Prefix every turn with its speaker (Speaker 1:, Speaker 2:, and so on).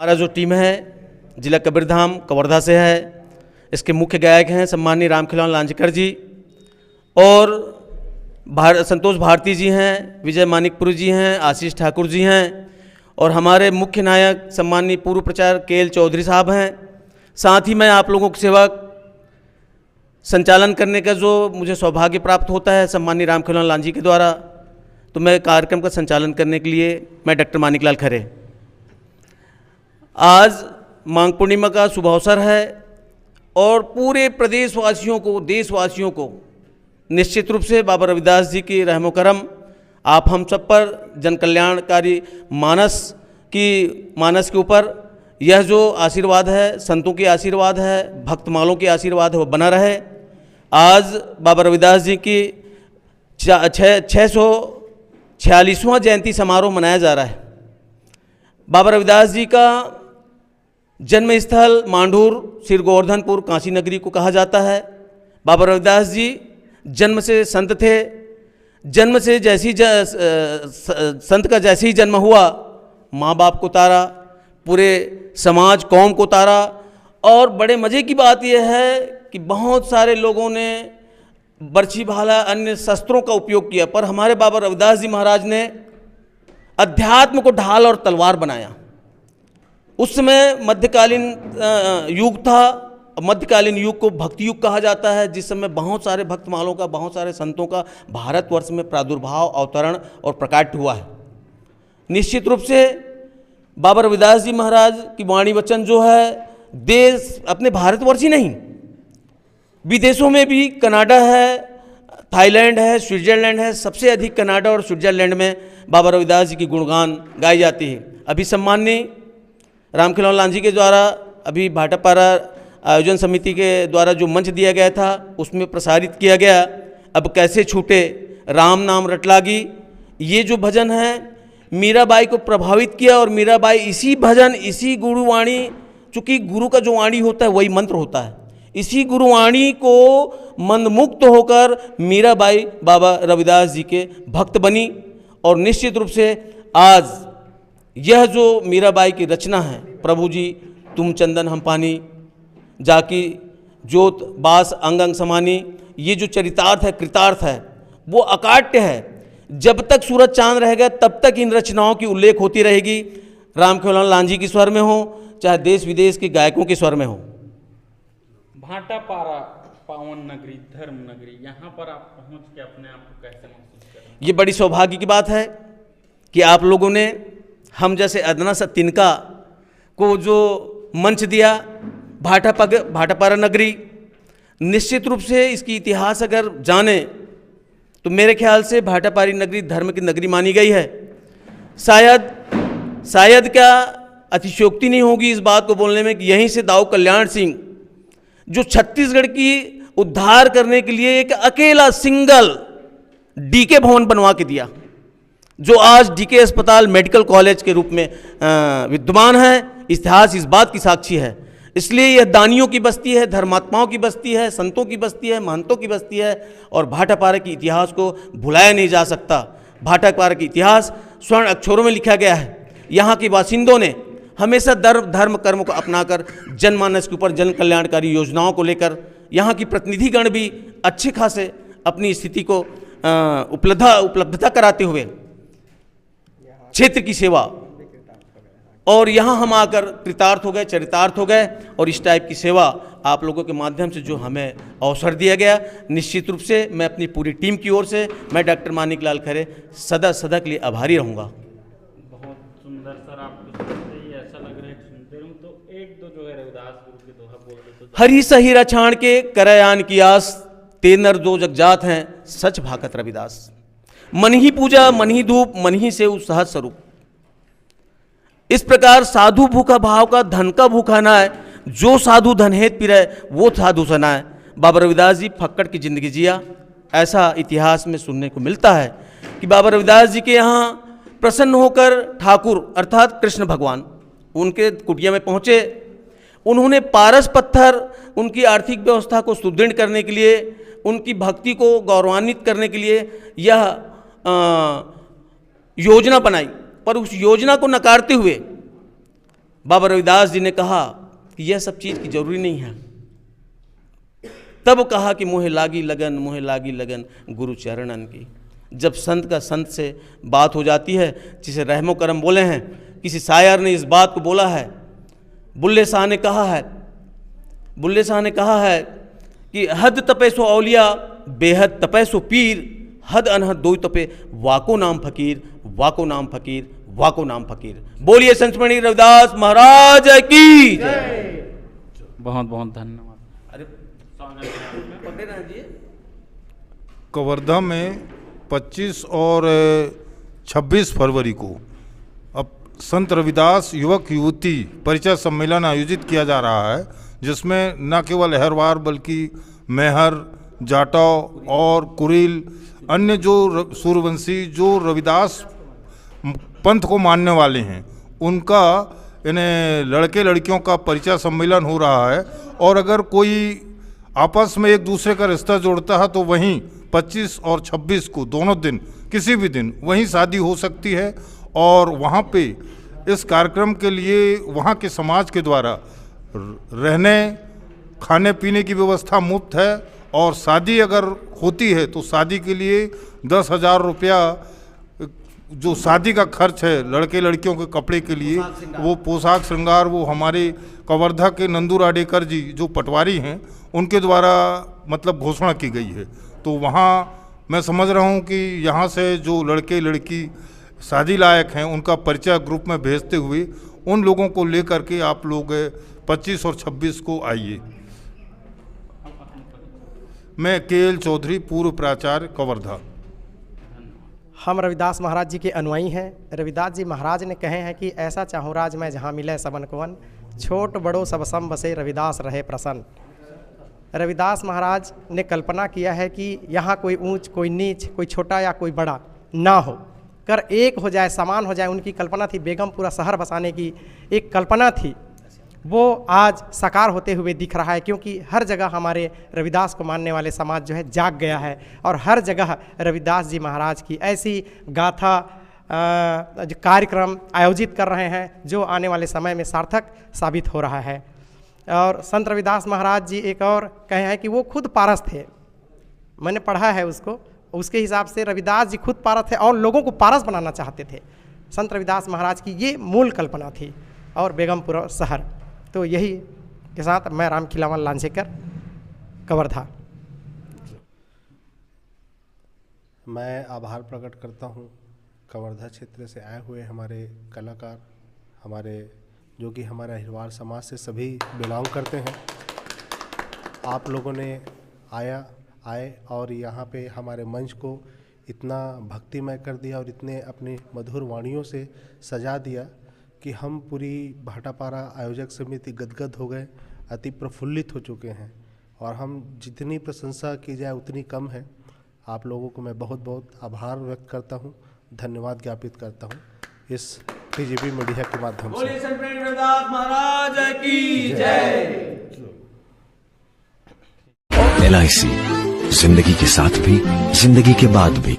Speaker 1: हमारा जो टीम है जिला कबीरधाम कवर्धा से है। इसके मुख्य गायक हैं सम्माननीय रामखिलावन लांजकर जी और संतोष भारती जी हैं, विजय मानिकपुरी जी हैं, आशीष ठाकुर जी हैं और हमारे मुख्य नायक सम्माननीय पूर्व प्रचारक के एल चौधरी साहब हैं। साथ ही मैं आप लोगों की सेवा संचालन करने का जो मुझे सौभाग्य प्राप्त होता है सम्माननीय रामखिलावन लांजी के द्वारा, तो मैं कार्यक्रम का संचालन करने के लिए मैं डॉक्टर मानिकलाल खरे। आज माघ पूर्णिमा का शुभ अवसर है और पूरे प्रदेशवासियों को, देशवासियों को निश्चित रूप से बाबा रविदास जी की रहमो करम आप हम सब पर जन कल्याणकारी मानस के ऊपर यह जो आशीर्वाद है, संतों के आशीर्वाद है, भक्तमालों के आशीर्वाद है, वो बना रहे। आज बाबा रविदास जी की 646वां जयंती समारोह मनाया जा रहा है। बाबा रविदास जी का जन्म स्थल मांडूर श्री गोवर्धनपुर काशी नगरी को कहा जाता है। बाबा रविदास जी जन्म से संत थे। जन्म से संत का जैसे ही जन्म हुआ, माँ बाप को तारा, पूरे समाज कौम को तारा। और बड़े मज़े की बात यह है कि बहुत सारे लोगों ने बर्छी भाला अन्य शस्त्रों का उपयोग किया, पर हमारे बाबा रविदास जी महाराज ने अध्यात्म को ढाल और तलवार बनाया। उस समय मध्यकालीन युग था। मध्यकालीन युग को भक्ति युग कहा जाता है, जिस समय बहुत सारे भक्तमालों का, बहुत सारे संतों का भारतवर्ष में प्रादुर्भाव, अवतरण और प्रकाट हुआ है। निश्चित रूप से बाबा रविदास जी महाराज की वाणी वचन जो है देश, अपने भारतवर्ष ही नहीं, विदेशों में भी, कनाडा है, थाईलैंड है, स्विट्जरलैंड है, सबसे अधिक कनाडा और स्विट्जरलैंड में बाबा रविदास जी की गुणगान गाई जाती है। अभी सम्माननीय रामखिलावन लांजी के द्वारा अभी भाटापारा आयोजन समिति के द्वारा जो मंच दिया गया था उसमें प्रसारित किया गया, अब कैसे छूटे राम नाम रटलागी। ये जो भजन है मीराबाई को प्रभावित किया और मीराबाई इसी भजन, इसी गुरुवाणी, चूँकि गुरु का जो वाणी होता है वही मंत्र होता है, इसी गुरुवाणी को मंदमुक्त होकर मीराबाई बाबा रविदास जी के भक्त बनी। और निश्चित रूप से आज यह जो मीराबाई की रचना है, प्रभु जी तुम चंदन हम पानी, जाकी ज्योत बास अंग अंग समानी, ये जो चरितार्थ है, कृतार्थ है, वो अकाट्य है। जब तक सूरज चांद रहेगा तब तक इन रचनाओं की उल्लेख होती रहेगी, रामखिलावन लांजी के स्वर में हो, चाहे देश विदेश के गायकों के स्वर में हो।
Speaker 2: भाटापारा पावन नगरी, धर्म नगरी, यहाँ पर आप पहुँच के अपने आप को कैसे महसूस करें?
Speaker 1: ये बड़ी सौभाग्य की बात है कि आप लोगों ने हम जैसे अदना सा तिनका को जो मंच दिया, भाटापारा नगरी। निश्चित रूप से इसकी इतिहास अगर जाने तो मेरे ख्याल से भाटापारी नगरी धर्म की नगरी मानी गई है। शायद क्या अतिशयोक्ति नहीं होगी इस बात को बोलने में कि यहीं से दाऊ कल्याण सिंह, जो छत्तीसगढ़ की उद्धार करने के लिए एक अकेला सिंगल डीके भवन बनवा के दिया, जो आज डीके अस्पताल मेडिकल कॉलेज के रूप में विद्यमान है। इतिहास इस बात की साक्षी है। इसलिए यह दानियों की बस्ती है, धर्मात्माओं की बस्ती है, संतों की बस्ती है, महंतों की बस्ती है और भाटापारा के इतिहास को भुलाया नहीं जा सकता। भाटापारा का इतिहास स्वर्ण अक्षरों में लिखा गया है। यहाँ के बासिंदों ने हमेशा धर्म कर्म को अपनाकर जनमानस के ऊपर जन कल्याणकारी योजनाओं को लेकर, यहाँ की प्रतिनिधिगण भी अच्छे खासे अपनी स्थिति को उपलब्धता कराते हुए क्षेत्र की सेवा, और यहाँ हम आकर कृतार्थ हो गए, चरितार्थ हो गए। और इस टाइप की सेवा आप लोगों के माध्यम से जो हमें अवसर दिया गया, निश्चित रूप से मैं अपनी पूरी टीम की ओर से, मैं डॉक्टर मानिकलाल खरे सदा के लिए आभारी रहूँगा।
Speaker 2: बहुत सुंदर सर, आपको सुनते ही ऐसा लग रहा है, सुनते रहूँ तो एक दो जो है रविदास गुरु के दोहा बोल दो तो।
Speaker 1: हरी सहीरा छाण के करयान की आस, तेनर दो जगजात हैं सच भाकत रविदास। मन ही पूजा, मन ही धूप, मन ही से सहज स्वरूप। इस प्रकार साधु भूखा भाव का, धन का भूखा ना है, जो साधु धन हेत पी रहे वो साधु सना है। बाबा रविदास जी फक्कड़ की जिंदगी जिया, ऐसा इतिहास में सुनने को मिलता है कि बाबा रविदास जी के यहाँ प्रसन्न होकर ठाकुर अर्थात कृष्ण भगवान उनके कुटिया में पहुँचे। उन्होंने पारस पत्थर उनकी आर्थिक व्यवस्था को सुदृढ़ करने के लिए, उनकी भक्ति को गौरवान्वित करने के लिए यह योजना बनाई, पर उस योजना को नकारते हुए बाबा रविदास जी ने कहा कि यह सब चीज़ की जरूरी नहीं है। तब कहा कि मोहे लागी लगन गुरु चरणन की। जब संत का संत से बात हो जाती है, जिसे रहमो करम बोले हैं, किसी शायर ने इस बात को बोला है, बुल्ले शाह ने कहा है कि हद तपे सो औलिया बेहद तपे सो पीर, हद अनहद दो तपे वाको नाम फकीर, वाको नाम फकीर, वाको नाम फकीर। बोलिए संत मणि रविदास महाराज की जय।
Speaker 2: बहुत बहुत धन्यवाद।
Speaker 1: अरे पकड़े रहिए।
Speaker 3: कवर्धा में 25 और 26 फरवरी को अब संत रविदास युवक युवती परिचय सम्मेलन आयोजित किया जा रहा है, जिसमें न केवल अहरवार बल्कि मैहर, जाटव और कुरील, अन्य जो सूर्यवंशी जो रविदास पंथ को मानने वाले हैं, उनका इन्हें लड़के लड़कियों का परिचय सम्मेलन हो रहा है। और अगर कोई आपस में एक दूसरे का रिश्ता जोड़ता है तो वहीं 25 और 26 को दोनों दिन, किसी भी दिन वहीं शादी हो सकती है। और वहाँ पे इस कार्यक्रम के लिए वहाँ के समाज के द्वारा रहने खाने पीने की व्यवस्था मुफ्त है। और शादी अगर होती है तो शादी के लिए 10,000 रुपया जो शादी का खर्च है लड़के लड़कियों के कपड़े के लिए, वो पोशाक श्रृंगार, वो हमारे कवर्धा के नंदू राडेकर जी जो पटवारी हैं उनके द्वारा मतलब घोषणा की गई है। तो वहाँ मैं समझ रहा हूँ कि यहाँ से जो लड़के लड़की शादी लायक हैं उनका परिचय ग्रुप में भेजते हुए उन लोगों को लेकर के आप लोग 25 और 26 को आइए। मैं KL चौधरी, पूर्व प्राचार्य, कवर्धा।
Speaker 4: हम रविदास महाराज जी के अनुयायी हैं। रविदास जी महाराज ने कहे हैं कि ऐसा चाहूँ राज मैं जहाँ मिले सबन कोवन, छोट बड़ो सब सम बसे रविदास रहे प्रसन्न। रविदास महाराज ने कल्पना किया है कि यहाँ कोई ऊंच, कोई नीच, कोई छोटा या कोई बड़ा ना हो, कर एक हो जाए, समान हो जाए। उनकी कल्पना थी, बेगमपुरा शहर बसाने की एक कल्पना थी, वो आज साकार होते हुए दिख रहा है। क्योंकि हर जगह हमारे रविदास को मानने वाले समाज जो है जाग गया है और हर जगह रविदास जी महाराज की ऐसी गाथा जो कार्यक्रम आयोजित कर रहे हैं जो आने वाले समय में सार्थक साबित हो रहा है। और संत रविदास महाराज जी एक और कहे हैं कि वो खुद पारस थे। मैंने पढ़ा है उसको, उसके हिसाब से रविदास जी खुद पारस थे और लोगों को पारस बनाना चाहते थे। संत रविदास महाराज की ये मूल कल्पना थी। और बेगमपुरा शहर, तो यही के साथ मैं राम खिलावन लांसेकर, कवर्धा।
Speaker 5: मैं आभार प्रकट करता हूँ कवर्धा क्षेत्र से आए हुए हमारे कलाकार, हमारे जो कि हमारे अहिरवार समाज से सभी बिलोंग करते हैं। आप लोगों ने आए और यहाँ पे हमारे मंच को इतना भक्तिमय कर दिया और इतने अपनी मधुर वाणियों से सजा दिया कि हम पूरी भाटापारा आयोजक समिति गदगद हो गए, अति प्रफुल्लित हो चुके हैं। और हम जितनी प्रशंसा की जाए उतनी कम है। आप लोगों को मैं बहुत बहुत आभार व्यक्त करता हूँ, धन्यवाद ज्ञापित करता हूँ इस TGP मीडिया के माध्यम से।
Speaker 1: बोलिए संत रविदास महाराज की जय।
Speaker 6: LIC, जिंदगी के साथ भी, जिंदगी के बाद भी।